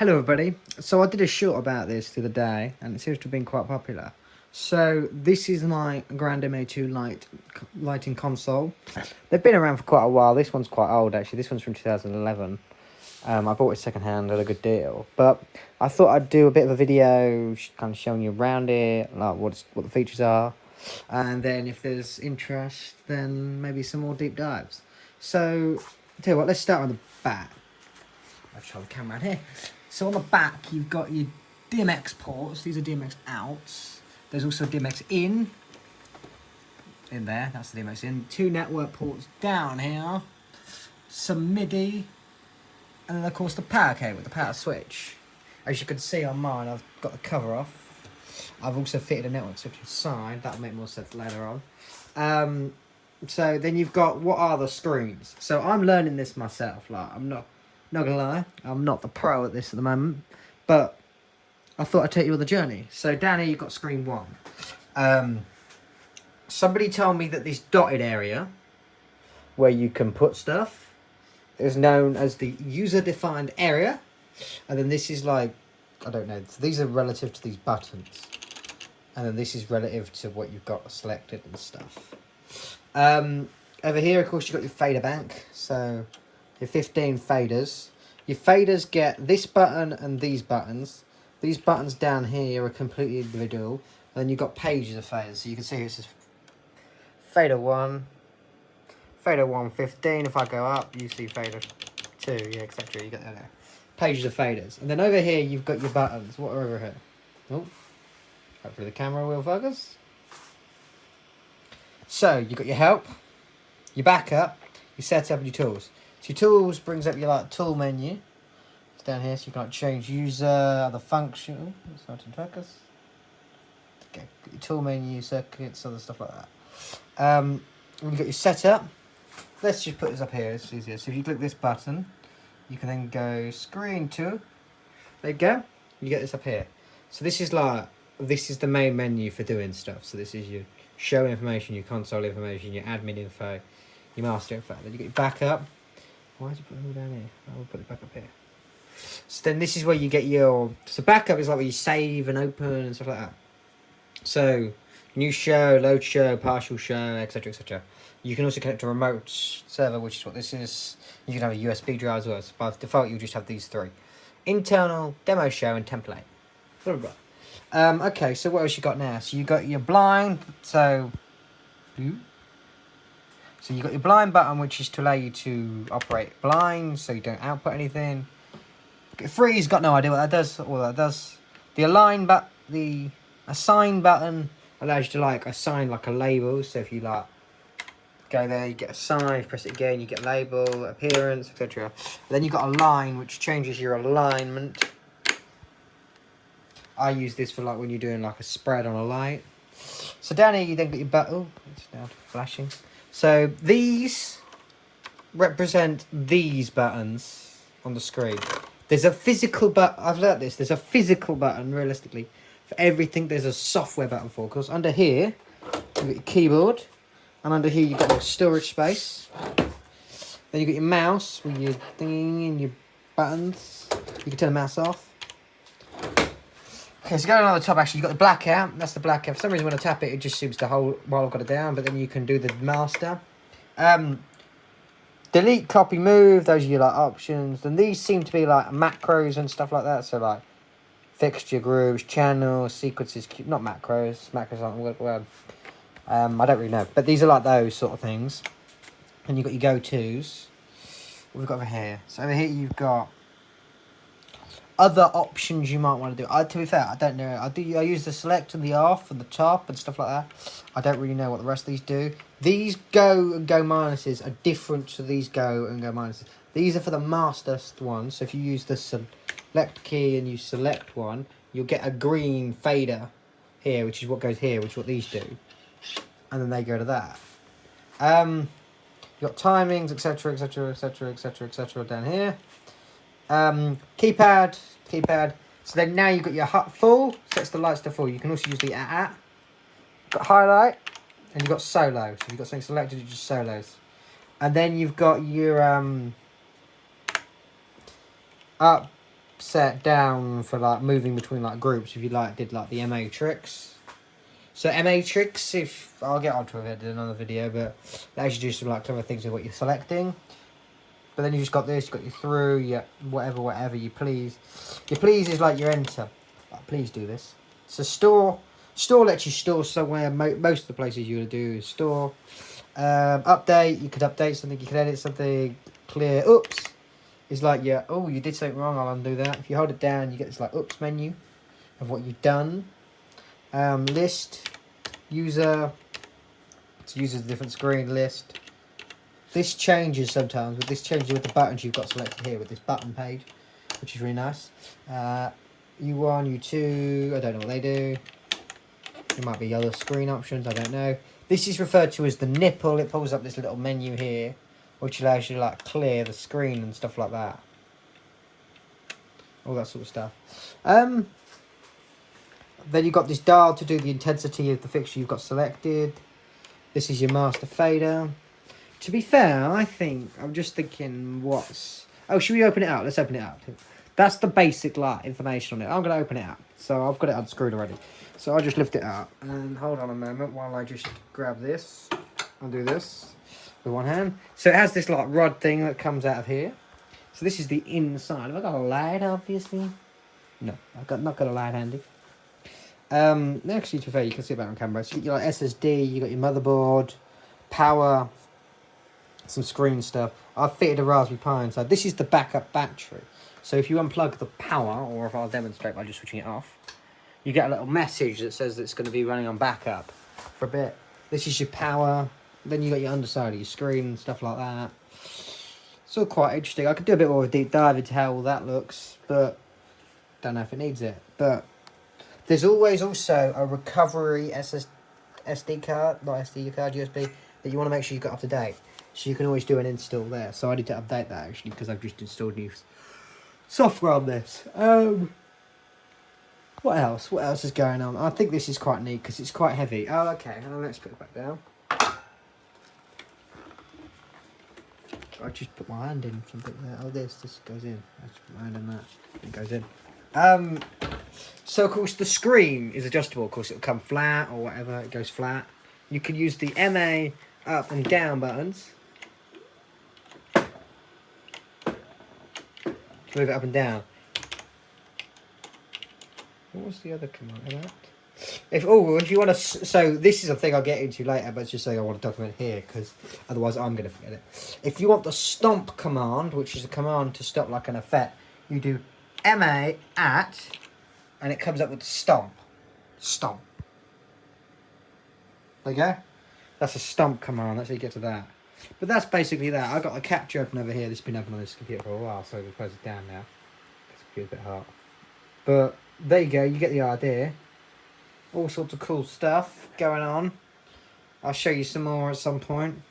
Hello everybody. So I did a short about this the other day and it seems to have been quite popular. So this is my Grand MA2 lighting console. They've been around for quite a while. This one's quite old actually. This one's from 2011. I bought it second hand at a good deal. But I thought I'd do a bit of a video kind of showing you around it, like what the features are. And then if there's interest, then maybe some more deep dives. So, tell you what, let's start on the back. I'll show the camera out here. So on the back, you've got your DMX ports. These are DMX outs. There's also DMX in there. That's the DMX in. 2 network ports down here. Some MIDI. And then, of course, the power cable, the power switch. As you can see on mine, I've got the cover off. I've also fitted a network switch inside. That'll make more sense later on. So then you've got, what are the screens? So I'm learning this myself. Like, I'm not gonna lie, I'm not the pro at this at the moment, but I thought I'd take you on the journey. So down here you've got screen 1. Somebody told me that this dotted area where you can put stuff is known as the user-defined area, and then this is like, I don't know, so these are relative to these buttons, and then this is relative to what you've got selected and stuff. Over here, of course, you've got your fader bank, so your 15 faders. Your faders get this button and these buttons. These buttons down here are completely individual. And then you've got pages of faders. So you can see here it says fader 1, fader 1, 15. If I go up, you see fader 2, yeah, etc. You get that there. Pages of faders. And then over here, you've got your buttons. What are over here? Oh, hopefully the camera will focus. So you've got your help, your backup, your setup, and your tools. So your tools brings up your tool menu. It's down here, so you can change user, other function. Oh, it's not in focus. Okay, got your tool menu, circuits, other stuff like that. You've got your setup. Let's just put this up here, it's easier. So if you click this button, you can then go screen 2. There you go. You get this up here. So this is the main menu for doing stuff. So this is your show information, your console information, your admin info, your master info. Then you get your backup. Why did you put it all down here? I will put it back up here. So then this is where you get your... So backup is like where you save and open and stuff like that. So new show, load show, partial show, etc, etc. You can also connect to a remote server, which is what this is. You can have a USB drive as well. So by default, you'll just have these 3. Internal, demo show, and template. Blah, blah, blah. Okay, so what else you got now? So you got your blind. So you've got your blind button, which is to allow you to operate blind, so you don't output anything. Freeze, got no idea what that does. All that does. The the assign button allows you to assign a label. So if you go there, you get assign. Press it again, you get label, appearance, etc. Then you've got align, which changes your alignment. I use this for when you're doing a spread on a light. So down here you then got your button. Oh, it's now flashing. So these represent these buttons on the screen. There's a physical button. I've learnt this. There's a physical button, realistically, for everything. There's a software button for. Because under here, you've got your keyboard. And under here, you've got your storage space. Then you've got your mouse with your thing and your buttons. You can turn the mouse off. Okay, so going on the top, actually, you've got the blackout. That's the blackout. For some reason, when I tap it, it just seems to hold while I've got it down. But then you can do the master. Delete, copy, move. Those are your options. And these seem to be macros and stuff like that. So fixture, groups, channels, sequences. Not macros. Macros aren't the word. I don't really know. But these are those sort of things. And you've got your go-tos. What we've got over here. So over here, you've got other options you might want to do. To be fair, I don't know. I use the select and the off and the top and stuff like that. I don't really know what the rest of these do. These go and go minuses are different to these go and go minuses. These are for the master ones. So if you use the select key and you select one, you'll get a green fader here, which is what goes here, which is what these do. And then they go to that. You've got timings, etc, etc, etc, etc, etc down here. Keypad. So then now you've got your full, sets the lights to full. You can also use the at. You've got highlight, and you've got solo. So if you've got something selected, you just solos. And then you've got your up, set down for like moving between like groups if you like did like the matrix. So matrix, if I'll get onto it in another video, but they actually do some like clever things with what you're selecting. But then you just got this, you got your through, your whatever you please. Your please is like your enter. Like, please do this. So store lets you store somewhere. Most of the places you would do is store. Update, you could update something, you could edit something. Clear, oops. It's like, yeah, oh, you did something wrong, I'll undo that. If you hold it down, you get this like oops menu of what you've done. List, user, it's user's a different screen, list. This changes sometimes, but this changes with the buttons you've got selected here with this button page, which is really nice. U1, U2, I don't know what they do. There might be other screen options, I don't know. This is referred to as the nipple. It pulls up this little menu here, which allows you to like clear the screen and stuff like that. All that sort of stuff. Then you've got this dial to do the intensity of the fixture you've got selected. This is your master fader. To be fair, I think, I'm just thinking what's... Oh, should we open it out? Let's open it up. That's the basic like information on it. I'm going to open it up. So I've got it unscrewed already. So I'll just lift it out. And hold on a moment while I just grab this. I'll do this with one hand. So it has this like rod thing that comes out of here. So this is the inside. Have I got a light, obviously? No, not got a light handy. Actually, to be fair, you can see it better on camera. So you got your like SSD, you got your motherboard, power, some screen stuff. I've fitted a Raspberry Pi inside. This is the backup battery. So if you unplug the power, or if I'll demonstrate by just switching it off, you get a little message that says that it's going to be running on backup for a bit. This is your power. Then you got your underside of your screen and stuff like that. It's all quite interesting. I could do a bit more of a deep dive into how all that looks, but don't know if it needs it. But there's always also a recovery SD card, not SD card, USB, that you want to make sure you've got up to date. So you can always do an install there. So I need to update that actually because I've just installed new software on this. What else? What else is going on? I think this is quite neat because it's quite heavy. Oh, okay. Let's put it back down. I just put my hand in something there. Oh, this goes in. I just put my hand in that. It goes in. So of course the screen is adjustable. Of course it'll come flat or whatever. It goes flat. You can use the MA up and down buttons. Move it up and down. What was the other command of that? If you want to, so this is a thing I'll get into later, but it's just something I want to document here because otherwise I'm going to forget it. If you want the stomp command, which is a command to stop like an effect, you do MA at, and it comes up with stomp. Stomp. There you go. That's a stomp command. That's how you get to that. But that's basically that. I've got a capture open over here. This has been open on this computer for a while, so we'll close it down now. This computer's a bit hot. But there you go. You get the idea. All sorts of cool stuff going on. I'll show you some more at some point.